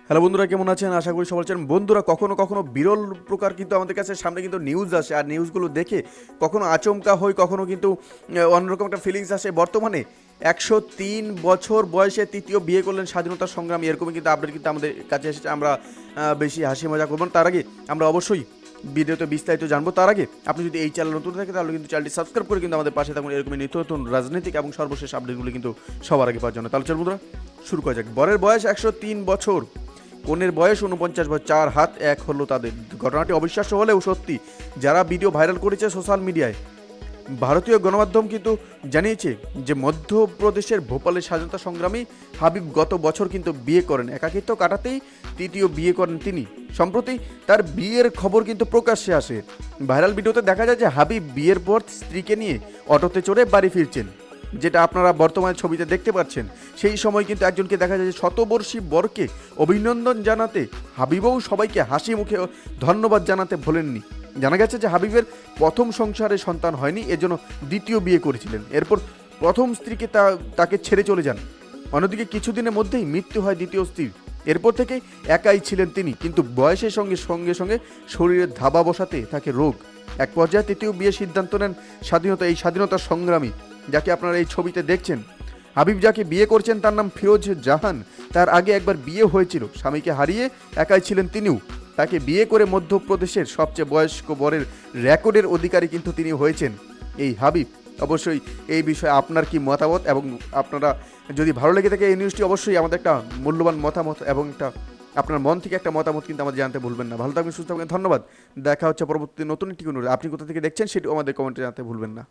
Hello বন্ধুরা, কেমন আছেন? আশা করি সবাই আছেন। বন্ধুরা, কখনো কখনো বিরল প্রকার কিন্তু আমাদের কাছে সামনে কিন্তু নিউজ আসে, আর নিউজগুলো দেখে কখনো আচমকা হই, কখনো কিন্তু অন্যরকম একটা ফিলিংস আসে। বর্তমানে 103 বছর বয়সে তৃতীয় বিয়ে করলেন স্বাধীনতা সংগ্রামী, এরকমই কিন্তু আপডেট কিন্তু আমাদের কাছে এসেছে। আমরা বেশি হাসি মজা করবো না, তার আগে আমরা অবশ্যই ভিডিওতে বিস্তারিত জানবো। তার আগে আপনি যদি এই চ্যানেল নতুন থাকে তাহলে কিন্তু চ্যানেলটি সাবস্ক্রাইব করে কিন্তু আমাদের পাশে থাকুন, এরকমই নিত্য নতুন রাজনৈতিক এবং সর্বশেষ আপডেটগুলো কিন্তু সবার আগে পাওয়ার জন্য। তাহলে চল বন্ধুরা, শুরু করা যাক। বরের বয়স 103 বছর, কনের বয়স 49 বছর, 4 হাত 1 হলো তাদের। ঘটনাটি অবিশ্বাস্য হলেও সত্যি। যারা ভিডিও ভাইরাল করেছে সোশ্যাল মিডিয়ায়, ভারতীয় গণমাধ্যম কিন্তু জানিয়েছে যে মধ্যপ্রদেশের ভোপালের স্বাধীনতা সংগ্রামী হাবিব গত বছর কিন্তু বিয়ে করেন। একাকিত্ব কাটাতেই তৃতীয় বিয়ে করেন তিনি। সম্প্রতি তার বিয়ের খবর কিন্তু প্রকাশ্যে আসে। ভাইরাল ভিডিওতে দেখা যায় যে হাবিব বিয়ের পর স্ত্রীকে নিয়ে অটোতে চড়ে বাড়ি ফিরছেন, যেটা আপনারা বর্তমানে ছবিতে দেখতে পাচ্ছেন। সেই সময় কিন্তু একজনকে দেখা যায় যে শতবর্ষী বরকে অভিনন্দন জানাতে হাবিবও সবাইকে হাসি মুখে ধন্যবাদ জানাতে ভোলেননি। জানা গেছে যে হাবিবের প্রথম সংসারে সন্তান হয়নি, এজন্য দ্বিতীয় বিয়ে করেছিলেন। এরপর প্রথম স্ত্রীকে তাকে ছেড়ে চলে যান। অন্যদিকে কিছুদিনের মধ্যেই মৃত্যু হয় দ্বিতীয় স্ত্রীর। এরপর থেকে একাই ছিলেন তিনি, কিন্তু বয়সের সঙ্গে সঙ্গে সঙ্গে শরীরের ধাবা বসাতে থাকে রোগ। এক পর্যায়ে তৃতীয় বিয়ের সিদ্ধান্ত নেন স্বাধীনতা সংগ্রামী, যাকে আপনারা এই ছবিতে দেখছেন। হাবিব যাকে বিয়ে করছেন তার নাম ফিরোজ জাহান। তার আগে একবার বিয়ে হয়েছিল, স্বামীকে হারিয়ে একাই ছিলেন তিনিও। তাকে বিয়ে করে মধ্যপ্রদেশের সবচেয়ে বয়স্ক বরের রেকর্ডের অধিকারী কিন্তু তিনি হয়েছেন এই হাবিব। অবশ্যই এই বিষয়ে আপনার কি মতামত, এবং আপনারা যদি ভালো লেগে থাকে এই নিউজটি, অবশ্যই আমাদের একটা মূল্যবান মতামত এবং একটা আপনার মন থেকে একটা মতামত কিন্তু আমাদের জানতে ভুলবেন না। ভালো থাকবেন, সুস্থ থাকবেন, ধন্যবাদ। দেখা হচ্ছে পরবর্তী নতুন একটি নিউজ। আপনি কোথা থেকে দেখছেন সেটিও আমাদের কমেন্টে জানাতে ভুলবেন না।